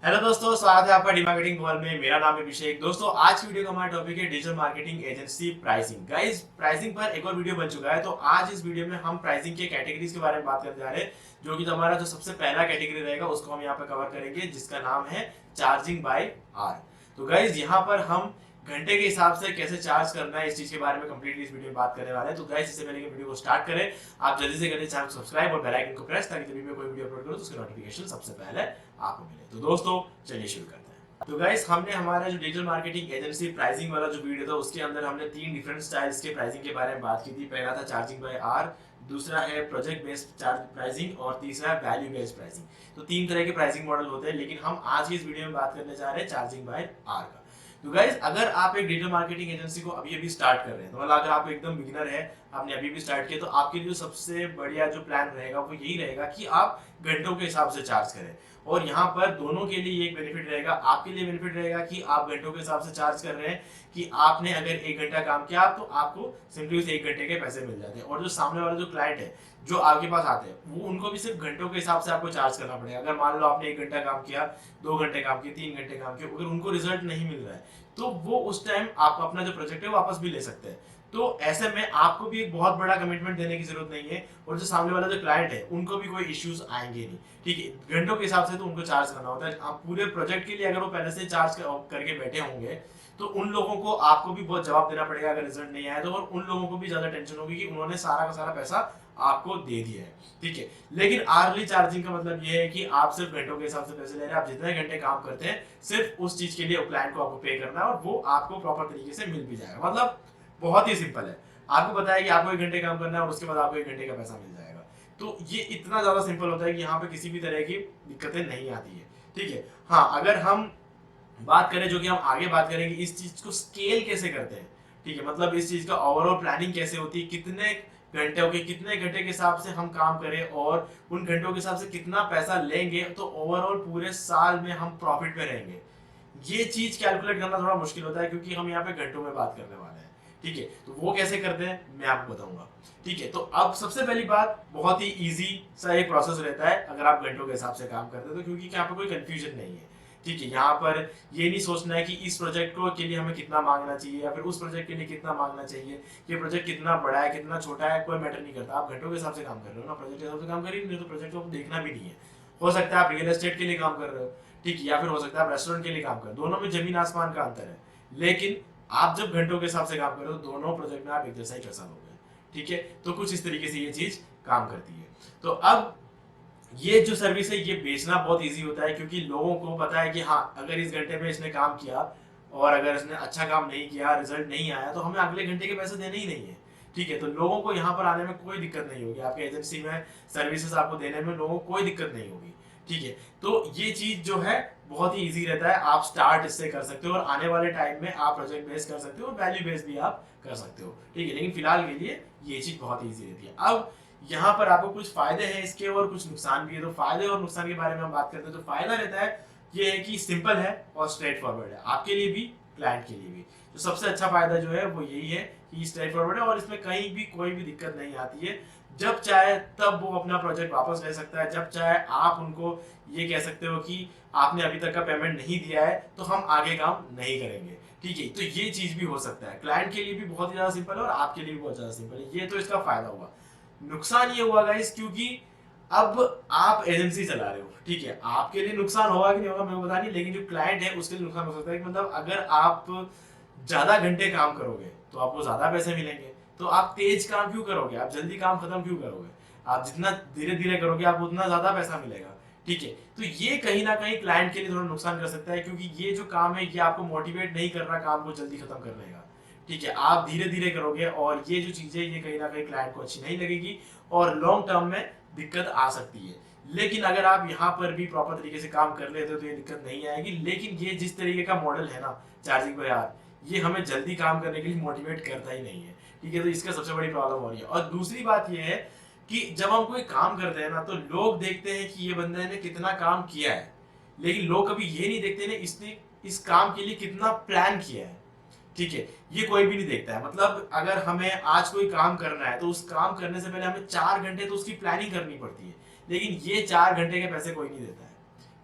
Hello दोस्तों, स्वागत है आपका डीमार्केटिंग वर्ल्ड में। मेरा नाम है अभिषेक। दोस्तों, आज की वीडियो का हमारा टॉपिक है digital marketing agency pricing. Guys, pricing पर एक और वीडियो बन चुका है। तो आज इस वीडियो में हम प्राइसिंग के कैटेगरीज के बारे में बात करने जा रहे हैं, जो कि हमारा जो सबसे पहला कैटेगरी रहेगा उसको हम यहाँ पे कवर करेंगे, जिसका नाम है चार्जिंग बाय आवर। तो गाइस, यहाँ पर हम घंटे के हिसाब से कैसे चार्ज करना है इस चीज के बारे में कंप्लीटली इस वीडियो में बात करने वाले हैं। तो गाइस, इससे पहले कि वीडियो को स्टार्ट करें, आप जल्दी से करें चैनल को सब्सक्राइब और बेल आइकन को प्रेस, ताकि जब भी मैं कोई वीडियो अपलोड करूं तो उसकी नोटिफिकेशन सबसे पहले आपको मिले। तो दोस्तों, चलिए शुरू करते हैं। तो गाइस, हमने हमारा जो डिजिटल मार्केटिंग एजेंसी प्राइसिंग वाला जो वीडियो था उसके अंदर हमने 3 डिफरेंट स्टाइल्स के प्राइसिंग के बारे में बात की थी। पहला था चार्जिंग बाय आवर, दूसरा है प्रोजेक्ट बेस्ड चार्ज प्राइसिंग और तीसरा है वैल्यू बेस्ड प्राइसिंग। तो 3 तरह के प्राइसिंग मॉडल होते हैं, लेकिन हम आज की इस वीडियो में बात करने जा रहे हैं चार्जिंग बाय आवर का। तो गाइस, अगर आप एक डिजिटल मार्केटिंग एजेंसी को अभी अभी स्टार्ट कर रहे हैं, तो मतलब अगर आप एकदम बिगिनर है, आपने अभी भी स्टार्ट किया, तो आपके लिए सबसे बढ़िया जो प्लान रहेगा वो यही रहेगा कि आप घंटों के हिसाब से चार्ज करें। और यहाँ पर दोनों के लिए एक बेनिफिट रहेगा। आपके लिए बेनिफिट रहेगा कि आप घंटों के हिसाब से चार्ज कर रहे हैं, कि आपने अगर 1 घंटा काम किया तो आपको सिंपली उस 1 घंटे के पैसे मिल जाते हैं। और जो सामने वाला जो क्लाइंट है, जो आपके पास आते हैं, वो उनको भी सिर्फ घंटों के हिसाब से आपको चार्ज करना पड़ेगा। अगर मान लो आपने 1 घंटा काम किया, 2 घंटे काम किए, 3 घंटे काम किए, अगर उनको रिजल्ट नहीं मिल रहा है, तो वो उस टाइम आप अपना जो प्रोजेक्ट है वापस भी ले सकते हैं। तो ऐसे में आपको भी एक बहुत बड़ा कमिटमेंट देने की जरूरत नहीं है, और जो सामने वाला जो क्लाइंट है उनको भी कोई इश्यूज आएंगे नहीं। ठीक है, घंटों के हिसाब से तो उनको चार्ज करना होता है। आप पूरे प्रोजेक्ट के लिए अगर वो पहले से चार्ज करके बैठे होंगे, तो उन लोगों को आपको भी बहुत जवाब देना पड़ेगा अगर रिजल्ट नहीं आया तो। और उन लोगों को भी ज्यादा टेंशन होगी कि उन्होंने सारा का सारा पैसा आपको दे दिया है। ठीक है, लेकिन आर्ली चार्जिंग का मतलब ये है कि आप सिर्फ घंटों के हिसाब से पैसे ले रहे हैं। आप जितने घंटे काम करते हैं, सिर्फ उस चीज के लिए क्लाइंट को आपको पे करना है, और वो आपको प्रॉपर तरीके से मिल भी जाएगा। मतलब बहुत ही सिंपल है। आपको पता है कि आपको 1 घंटे काम करना है और उसके बाद आपको 1 घंटे का पैसा मिल जाएगा। तो ये इतना ज्यादा सिंपल होता है कि यहाँ पे किसी भी तरह की दिक्कतें नहीं आती है। ठीक है, हाँ, अगर हम बात करें, जो कि हम आगे बात करेंगे, इस चीज को स्केल कैसे करते हैं। ठीक है, मतलब इस चीज का ओवरऑल प्लानिंग कैसे होती है, कितने घंटे के कितने घंटे के हिसाब से हम काम करें और उन घंटों के हिसाब से कितना पैसा लेंगे, तो ओवरऑल पूरे साल में हम प्रॉफिट में रहेंगे। ये चीज कैलकुलेट करना थोड़ा मुश्किल होता है, क्योंकि हम यहाँ पे घंटों में बात करने वाले हैं। ठीक है, तो वो कैसे करते हैं मैं आपको बताऊंगा। ठीक है, तो अब सबसे पहली बात, बहुत ही इजी सा एक प्रोसेस रहता है अगर आप घंटों के हिसाब से काम करते हैं तो, क्योंकि यहाँ पे कोई कंफ्यूजन नहीं है। ठीक है, यहाँ पर ये नहीं सोचना है कि इस प्रोजेक्ट को के लिए हमें कितना मांगना चाहिए, या फिर उस प्रोजेक्ट के लिए कितना मांगना चाहिए, ये प्रोजेक्ट कितना बड़ा है कितना छोटा है, कोई मैटर नहीं करता। आप घंटों के हिसाब से काम कर रहे हो ना, प्रोजेक्ट के हिसाब से काम करिए, नहीं तो प्रोजेक्ट को देखना भी नहीं है। हो सकता है आप रियल एस्टेट के लिए काम कर रहे हो, ठीक है, या फिर हो सकता है आप रेस्टोरेंट के लिए काम कर रहे हो। दोनों में जमीन आसमान का अंतर है। लेकिन आप जब घंटों के हिसाब से काम कर रहे हो, दोनों प्रोजेक्ट में आप एक जैसा ही पैसा लोगे। ठीक है, तो कुछ इस तरीके से ये चीज काम करती है। तो अब ये जो सर्विस है, ये बेचना बहुत इजी होता है, क्योंकि लोगों को पता है कि हाँ, अगर इस घंटे में इसने काम किया और अगर इसने अच्छा काम नहीं किया, रिजल्ट नहीं आया, तो हमें अगले घंटे के पैसे देने ही नहीं है। ठीक है, तो लोगों को यहाँ पर आने में कोई दिक्कत नहीं होगी, आपके एजेंसी में सर्विसेज आपको देने में लोगों को कोई दिक्कत नहीं होगी। ठीक है, तो ये चीज जो है बहुत ही इजी रहता है। आप स्टार्ट इससे कर सकते हो, और आने वाले टाइम में आप प्रोजेक्ट बेस कर सकते हो, वैल्यू बेस भी आप कर सकते हो। ठीक है, लेकिन फिलहाल के लिए ये चीज बहुत ईजी रहती है। अब यहाँ पर आपको कुछ फायदे हैं इसके और कुछ नुकसान भी है। तो फायदे और नुकसान के बारे में हम बात करते हैं। तो फायदा रहता है ये है कि सिंपल है और स्ट्रेट फॉरवर्ड है, आपके लिए भी क्लाइंट के लिए भी। तो सबसे अच्छा फायदा जो है वो यही है कि स्ट्रेट फॉरवर्ड है, और इसमें कहीं भी कोई भी दिक्कत नहीं आती है। जब चाहे तब वो अपना प्रोजेक्ट वापस ले सकता है। जब चाहे आप उनको ये कह सकते हो कि आपने अभी तक का पेमेंट नहीं दिया है तो हम आगे काम नहीं करेंगे। ठीक है, तो ये चीज भी हो सकता है। क्लाइंट के लिए भी बहुत ही ज्यादा सिंपल है और आपके लिए भी बहुत ज्यादा सिंपल है। ये तो इसका फायदा हुआ। नुकसान ये हुआ गाइस, क्योंकि अब आप एजेंसी चला रहे हो। ठीक है, आपके लिए नुकसान होगा कि नहीं होगा मैं बता नहीं, लेकिन जो क्लाइंट है उसके लिए नुकसान हो सकता है। मतलब अगर आप ज्यादा घंटे काम करोगे तो आपको ज्यादा पैसे मिलेंगे। तो आप तेज काम क्यों करोगे, आप जल्दी काम खत्म क्यों करोगे? आप जितना धीरे धीरे करोगे आपको उतना ज्यादा पैसा मिलेगा। ठीक है, तो ये कहीं ना कहीं क्लाइंट के लिए थोड़ा नुकसान कर सकता है, क्योंकि ये जो काम है ये आपको मोटिवेट नहीं कर रहा काम को जल्दी खत्म करने का। ठीक है, आप धीरे धीरे करोगे, और ये जो चीजें ये कहीं ना कहीं क्लाइंट को अच्छी नहीं लगेगी, और लॉन्ग टर्म में दिक्कत आ सकती है। लेकिन अगर आप यहाँ पर भी प्रॉपर तरीके से काम कर लेते हो तो ये दिक्कत नहीं आएगी। लेकिन ये जिस तरीके का मॉडल है ना चार्जिंग बाय आवर, ये हमें जल्दी काम करने के लिए मोटिवेट करता ही नहीं है। ठीक है, तो इसका सबसे बड़ी प्रॉब्लम हो रही है। और दूसरी बात ये है कि जब हम कोई काम करते हैं ना, तो लोग देखते हैं कि ये बंदे ने कितना काम किया है, लेकिन लोग कभी ये नहीं देखते ना इसने इस काम के लिए कितना प्लान किया है। ठीक है, ये कोई भी नहीं देखता है। मतलब अगर हमें आज कोई काम करना है तो उस काम करने से पहले हमें 4 घंटे तो उसकी प्लानिंग करनी पड़ती है, लेकिन ये 4 घंटे के पैसे कोई नहीं देता है।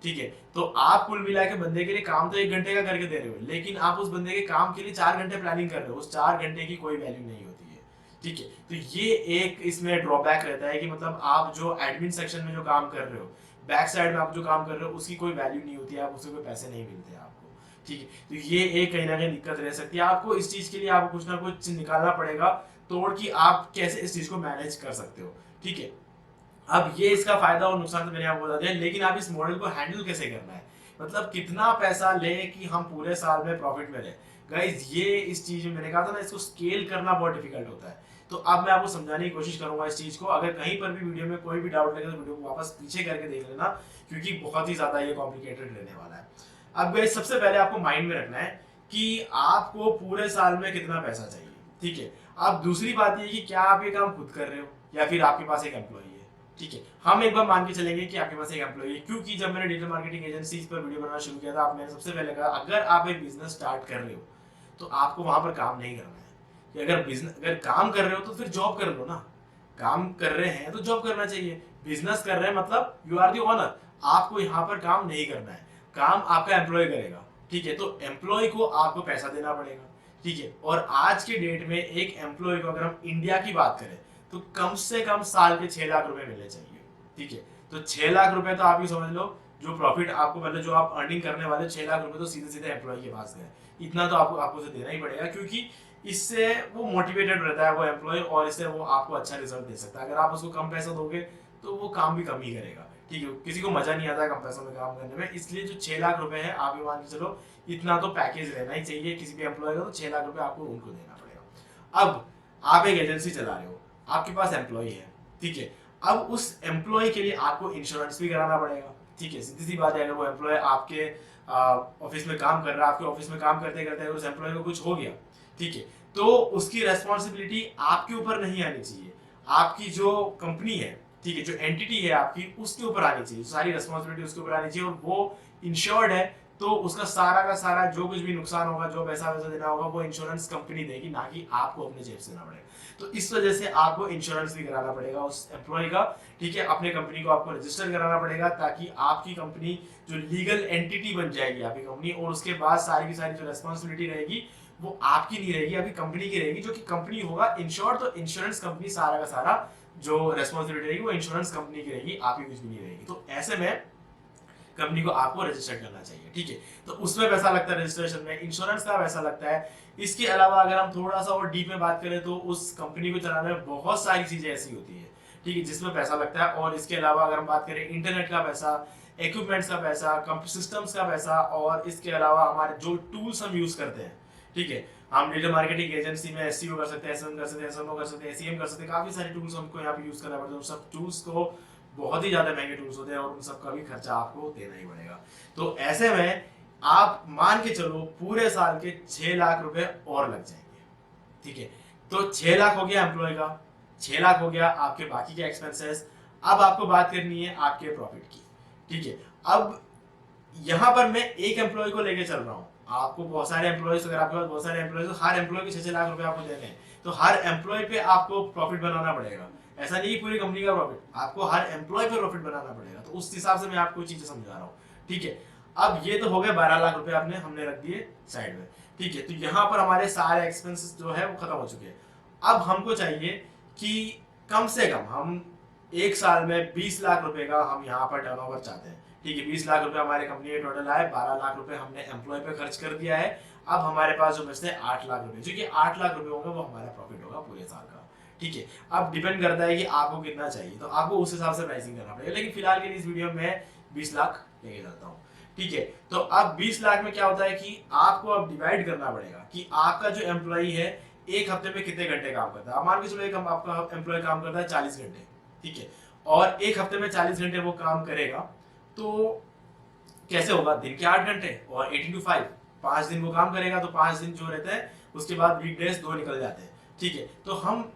ठीक है। तो आप कुल मिला के बंदे के लिए काम तो 1 घंटे का करके दे रहे हो, लेकिन आप उस बंदे के काम के लिए 4 घंटे प्लानिंग कर रहे हो, उस 4 घंटे की कोई वैल्यू नहीं होती है। ठीक है, तो ये एक इसमें ड्रॉबैक रहता है कि मतलब आप जो एडमिन सेक्शन में जो काम कर रहे हो, बैक साइड में आप जो काम कर रहे हो, उसकी कोई वैल्यू नहीं होती है, आप उससे कोई पैसे नहीं मिलते आपको। ठीक है, तो ये एक कहीं ना कहीं दिक्कत रह सकती है। आपको इस चीज के लिए आपको कुछ ना कुछ निकालना पड़ेगा तोड़ कि आप कैसे इस चीज को मैनेज कर सकते हो। ठीक है, अब ये इसका फायदा और नुकसान तो मैंने आपको बता दिया, लेकिन आप इस मॉडल को हैंडल कैसे करना है, मतलब कितना पैसा ले कि हम पूरे साल में प्रॉफिट में रहे। गाइज ये इस चीज में मैंने कहा था ना, इसको स्केल करना बहुत डिफिकल्ट होता है। तो अब मैं आपको समझाने की कोशिश करूंगा इस चीज को। अगर कहीं पर भी वीडियो में कोई भी डाउट लगे तो वीडियो को वापस पीछे करके देख लेना, क्योंकि बहुत ही ज्यादा ये कॉम्प्लिकेटेड रहने वाला है। अब गाइज सबसे पहले आपको माइंड में रखना है कि आपको पूरे साल में कितना पैसा चाहिए। ठीक है, अब दूसरी बात ये कि क्या आप ये काम खुद कर रहे हो या फिर आपके पास एक एम्प्लॉय है। ठीक है, हम एक बार मान के चलेंगे कि आपके पास एक एम्प्लॉय है, क्योंकि जब मैंने डिजिटल मार्केटिंग एजेंसीज पर वीडियो बनाना शुरू किया था, मैंने सबसे पहले कहा अगर आप एक बिजनेस स्टार्ट कर रहे हो तो आपको वहां पर काम नहीं करना है। कि अगर काम कर रहे हो तो फिर जॉब कर लो ना, काम कर रहे हैं तो जॉब करना चाहिए। बिजनेस कर रहे हैं मतलब यू आर दी ओनर, आपको यहाँ पर काम नहीं करना है, काम आपका एम्प्लॉय करेगा। ठीक है, तो एम्प्लॉय को आपको पैसा देना पड़ेगा। ठीक है, और आज के डेट में एक एम्प्लॉय को अगर हम इंडिया की बात करें तो कम से कम साल के 6 लाख रुपए मिलने चाहिए। ठीक है, तो 6 लाख रुपए तो आप ये समझ लो, जो प्रॉफिट आपको मतलब जो आप अर्निंग करने वाले 6 लाख रुपए तो सीधे सीधे एम्प्लॉय के पास गए। इतना तो आपको उसे देना ही पड़ेगा, क्योंकि इससे वो मोटिवेटेड रहता है वो एम्प्लॉय, और इससे वो आपको अच्छा रिजल्ट दे सकता है। अगर आप उसको कम पैसा दोगे तो वो काम भी कम ही करेगा। ठीक है, किसी को मजा नहीं आता कम पैसों में काम करने में, इसलिए जो 6 लाख रुपए है आप ये मान के चलो इतना तो पैकेज रहना ही चाहिए किसी भी एम्प्लॉय का, तो 6 लाख रुपए आपको उनको देना पड़ेगा। अब आप एक एजेंसी चला रहे हो, आपके पास एम्प्लॉय है। ठीक है, अब उस एम्प्लॉय के लिए आपको इंश्योरेंस भी कराना पड़ेगा। ठीक है, सीधी सी बात है, अगर वो एम्प्लॉय आपके ऑफिस में काम कर रहा है, आपके ऑफिस में काम करते करते अगर उस एम्प्लॉय को कुछ हो गया, ठीक है, तो उसकी रेस्पॉन्सिबिलिटी आपके ऊपर नहीं आनी चाहिए, आपकी जो कंपनी है, ठीक है, जो एंटिटी है आपकी, उसके ऊपर आनी चाहिए, सारी रेस्पॉन्सिबिलिटी उसके ऊपर आनी चाहिए। और वो इंश्योर्ड है तो उसका सारा का सारा जो कुछ भी नुकसान होगा, जो पैसा वैसा देना होगा, वो इंश्योरेंस कंपनी देगी, ना कि आपको अपने जेब से देना पड़ेगा। तो इस वजह से आपको इंश्योरेंस भी कराना पड़ेगा उस एम्प्लॉय का। ठीक है, अपने कंपनी को आपको रजिस्टर कराना पड़ेगा, ताकि आपकी कंपनी जो लीगल एंटिटी बन जाएगी आपकी कंपनी, और उसके बाद सारी की सारी जो रेस्पॉन्सिबिलिटी रहेगी वो आपकी नहीं रहेगी, आपकी कंपनी की रहेगी, जो कि कंपनी होगा इंश्योर्ड, तो इंश्योरेंस कंपनी सारा का सारा जो रेस्पॉन्सिबिलिटी रहेगी वो इंश्योरेंस कंपनी की रहेगी, आपकी कुछ भी नहीं रहेगी। तो ऐसे में कंपनी को आपको रजिस्टर करना चाहिए। ठीक है, तो उसमें पैसा लगता है, रजिस्ट्रेशन में इंश्योरेंस का पैसा लगता है। इसके अलावा अगर हम थोड़ा सा और डीप में बात करें तो उस कंपनी को चलाने में बहुत सारी चीजें ऐसी होती है, ठीक है, जिसमें पैसा लगता है। और इसके अलावा अगर हम बात करें इंटरनेट का पैसा, इक्विपमेंट्स का पैसा, कंप्यूटर सिस्टम्स का पैसा, और इसके अलावा हमारे जो टूल्स हम यूज करते हैं, ठीक है, हम डिजिटल मार्केटिंग एजेंसी में एसईओ कर सकते हैं, एसएम कर सकते हैं, एसएमओ कर सकते हैं, एसीएम कर सकते हैं, काफी सारे टूल्स हमको यहाँ पे यूज करना पड़ता है। उन सब टूल्स को बहुत ही ज्यादा महंगे टूल्स होते हैं और उन सब का भी खर्चा आपको देना ही पड़ेगा। तो ऐसे में आप मान के चलो पूरे साल के 6 लाख रुपए और लग जाएंगे। ठीक है, तो 6 लाख हो गया एम्प्लॉय का, 6 लाख हो गया आपके बाकी के एक्सपेंसेस। अब आपको बात करनी है आपके प्रॉफिट की। ठीक है, अब यहां पर मैं एक एम्प्लॉय को लेके चल रहा हूं, आपको बहुत सारे एम्प्लॉयज, अगर आपके पास बहुत सारे एम्प्लॉयज तो हर एम्प्लॉय के 6 लाख रुपए आपको देने हैं, तो हर एम्प्लॉय पे आपको प्रॉफिट बनाना पड़ेगा। ऐसा नहीं पूरी कंपनी का प्रॉफिट, आपको हर एम्प्लॉय पे प्रॉफिट बनाना पड़ेगा। तो उस हिसाब से मैं आपको चीजें समझा रहा हूँ। ठीक है, अब ये तो हो गए 12 लाख रुपए हमने रख दिए साइड में। ठीक है, तो यहाँ पर हमारे सारे एक्सपेंसेस जो है वो खत्म हो चुके हैं। अब हमको चाहिए कि कम से कम हम एक साल में 20 लाख रुपए का हम यहाँ पर टर्नओवर चाहते हैं। ठीक है, 20 लाख रुपए हमारे कंपनी में टोटल आए, 12 लाख रुपए हमने एम्प्लॉय पे खर्च कर दिया है। अब हमारे पास जो बचते हैं 8 लाख रुपए, जो कि 8 लाख रुपए होंगे वो हमारा प्रॉफिट होगा पूरे साल का। ठीक है, अब डिपेंड करता है कि आपको कितना चाहिए, तो आपको उस हिसाब से प्राइसिंग करना पड़ेगा। लेकिन फिलहाल के लिए इस वीडियो में 20 लाख लेके जाता हूँ। ठीक है, तो अब 20 लाख में क्या होता है कि आपको अब डिवाइड करना पड़ेगा कि आपका जो एम्प्लॉय है एक हफ्ते में कितने घंटे काम करता है। मान के चलो एक आपका एम्प्लॉय काम करता है 40 घंटे, ठीक है, और एक हफ्ते में 40 घंटे वो काम करेगा, तो कैसे होगा, दिन के 8 घंटे और 18 to 5, 5 दिन वो काम करेगा, तो 5 दिन जो रहते हैं उसके बाद वीकडेज 2 निकल जाते हैं। ठीक है, तो हम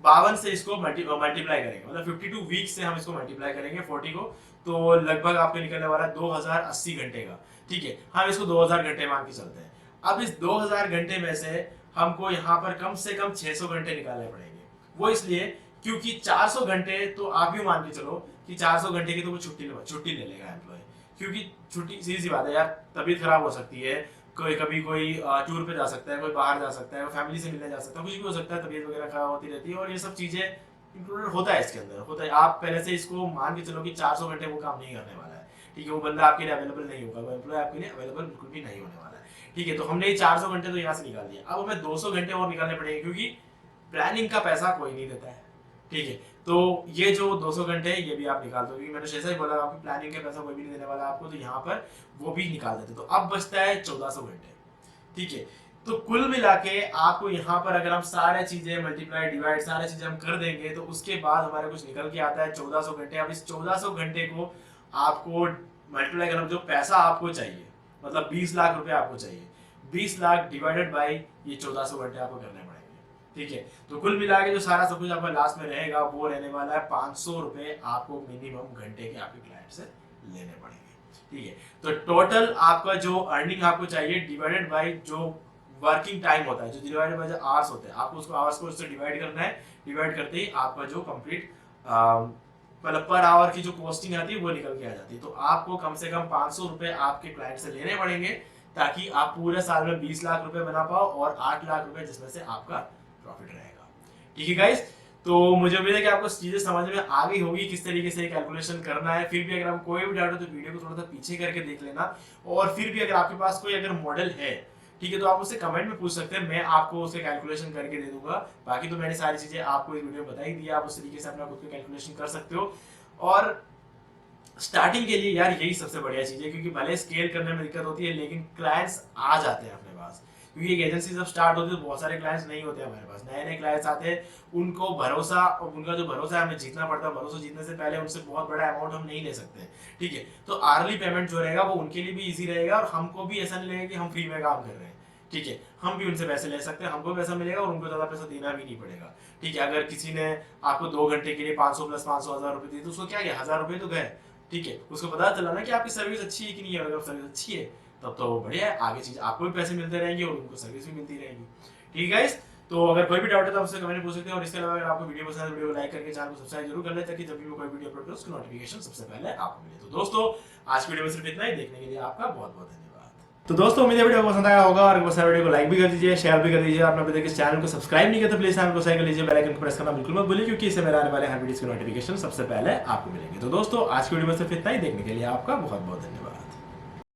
52 से इसको मल्टीप्लाई करेंगे, मतलब 52 वीक से हम इसको मल्टीप्लाई करेंगे 40 को, तो लगभग आपको निकलने वाला है 2080 घंटे का। ठीक है, हम इसको 2000 घंटे मान के चलते हैं। अब इस 2000 घंटे में से हमको यहाँ पर कम से कम 600 घंटे निकालने पड़ेंगे। वो इसलिए क्योंकि 400 घंटे तो आप भी मान के चलो कि 400 घंटे की तो वो छुट्टी ले लेगा एम्प्लॉय। क्योंकि छुट्टी सीधी सी बात है यार, तबीयत खराब हो सकती है, कोई कभी कोई टूर पे जा सकता है, कोई बाहर जा सकता है, फैमिली से मिलने जा सकता है, कुछ भी हो सकता है, तबीयत वगैरह खराब होती रहती है और ये सब चीज़ें इंक्लूडेड होता है इसके अंदर, होता है। आप पहले से इसको मान के चलो कि 400 घंटे वो काम नहीं करने वाला है, ठीक है, वो बंदा आपके लिए अवेलेबल नहीं होगा, वो एम्प्लॉय आपके लिए अवेलेबल बिल्कुल भी नहीं होने वाला है, ठीक है। तो हमने ये 400 घंटे तो यहाँ से निकाल दिया, अब हमें 200 घंटे और निकालने पड़ेंगे, क्योंकि प्लानिंग का पैसा कोई नहीं देता है, ठीक है। तो ये जो 200 घंटे है ये भी आप निकाल दो, क्योंकि मैंने जैसा ही बोला आपकी प्लानिंग का पैसा कोई भी नहीं देने वाला आपको, तो यहाँ पर वो भी निकाल देते। तो अब बचता है 1400 घंटे, ठीक है। तो कुल मिला के आपको यहाँ पर अगर हम सारे चीजें मल्टीप्लाई डिवाइड सारे चीजें हम कर देंगे तो उसके बाद हमारे कुछ निकल के आता है 1400 घंटे। अब इस 1400 घंटे को आपको मल्टीप्लाई करना, जो पैसा आपको चाहिए, मतलब 20 लाख रुपए आपको चाहिए, 20 लाख डिवाइडेड बाई ये 1400 घंटे आपको करने पड़ेंगे, ठीक है। तो कुल मिला के जो सारा सब कुछ आपका लास्ट में रहेगा वो रहने वाला है 500 रुपए आपको मिनिमम घंटे के आपके क्लाइंट से लेने पड़ेंगे, ठीक है। तो टोटल आपका जो अर्निंग आपको चाहिए डिवाइडेड बाई जो वर्किंग टाइम होता है, जो डिवाइडेड बाय जो आवर्स होते हैं, आपको उसको आवर्स को उससे डिवाइड करना है। डिवाइड करते ही आपका जो कंप्लीट मतलब पर आवर की जो कॉस्टिंग आती है वो निकल के आ जाती है। तो आपको कम से कम 500 रुपए आपके क्लाइंट से लेने पड़ेंगे ताकि आप पूरे साल में 20 लाख रुपए बना पाओ और 8 लाख रुपए जिसमें से आपका प्रॉफिट रहेगा, ठीक है गाइस। तो मुझे उम्मीद है कि आपको चीजें समझ में आ गई होगी किस तरीके से कैलकुलेशन करना है। फिर भी अगर आपको कोई भी डाउट हो तो वीडियो को थोड़ा सा पीछे करके देख लेना, और फिर भी अगर आपके पास कोई अगर मॉडल है, ठीक है, तो आप उससे कमेंट में पूछ सकते हैं, मैं आपको उसके कैलकुलेशन करके दे दूंगा। बाकी तो मैंने सारी चीजें आपको इस वीडियो में बता ही दी, आप उस तरीके से अपना खुद का कैलकुलेशन कर सकते हो। और स्टार्टिंग के लिए यार यही सबसे बढ़िया चीज है, क्योंकि भले स्केल करने में दिक्कत होती है लेकिन क्लाइंट्स आ जाते हैं अपने पास, क्योंकि एक एजेंसी जब स्टार्ट होती है तो बहुत सारे क्लाइंट्स नहीं होते हमारे पास, नए नए क्लाइंट्स आते हैं, उनको भरोसा, उनका जो भरोसा है हमें जीतना पड़ता है। भरोसा जीतने से पहले उनसे बहुत बड़ा अमाउंट हम नहीं ले सकते, ठीक है। तो अर्ली पेमेंट जो रहेगा वो उनके लिए भी ईजी रहेगा और हमको भी ऐसा नहीं लगेगा कि हम फ्री में काम कर रहे हैं, ठीक है। हम भी उनसे पैसे ले सकते हैं, हमको भी पैसा मिलेगा और उनको ज्यादा पैसा देना भी नहीं पड़ेगा, ठीक है। अगर किसी ने आपको 2 घंटे के लिए 500 प्लस 500 1000 रुपए दिए तो उसको क्या गया, 1000 रुपए तो गए, ठीक है। उसको पता चला ना कि आपकी सर्विस अच्छी है कि नहीं है। अगर सर्विस अच्छी है तब तो बढ़िया है, आगे चीज आपको भी पैसे मिलते रहेंगे और उनको सर्विस भी मिलती रहेगी, ठीक है गाइस। तो अगर कोई भी डाउट है तो आपसे कमेंट में पूछ सकते हैं। और इसके अलावा अगर आपको वीडियो पसंद है तो वीडियो को लाइक करके चैनल को सब्सक्राइब जरूर कर लें ताकि जब भी मैं कोई वीडियो अपलोड करूं उसकी नोटिफिकेशन सबसे पहले आपको मिले। तो दोस्तों आज की वीडियो में सिर्फ इतना ही, देखने के लिए आपका बहुत बहुत धन्यवाद। तो दोस्तों उम्मीद है वीडियो पसंद आया होगा, और वीडियो को लाइक भी कर दीजिए, शेयर भी कर दीजिए। आपने अभी तक इस चैनल को सब्सक्राइब नहीं किया तो प्लीज चैनल को सब्सक्राइब कर लीजिए, बेल आइकन को प्रेस करना बिल्कुल मत भूलिए, क्योंकि इससे मेरे आने वाले हर वीडियो की नोटिफिकेशन सबसे पहले आपको मिलेंगे। तो दोस्तों आज की वीडियो में सिर्फ इतना ही, देखने के लिए आपका बहुत बहुत धन्यवाद।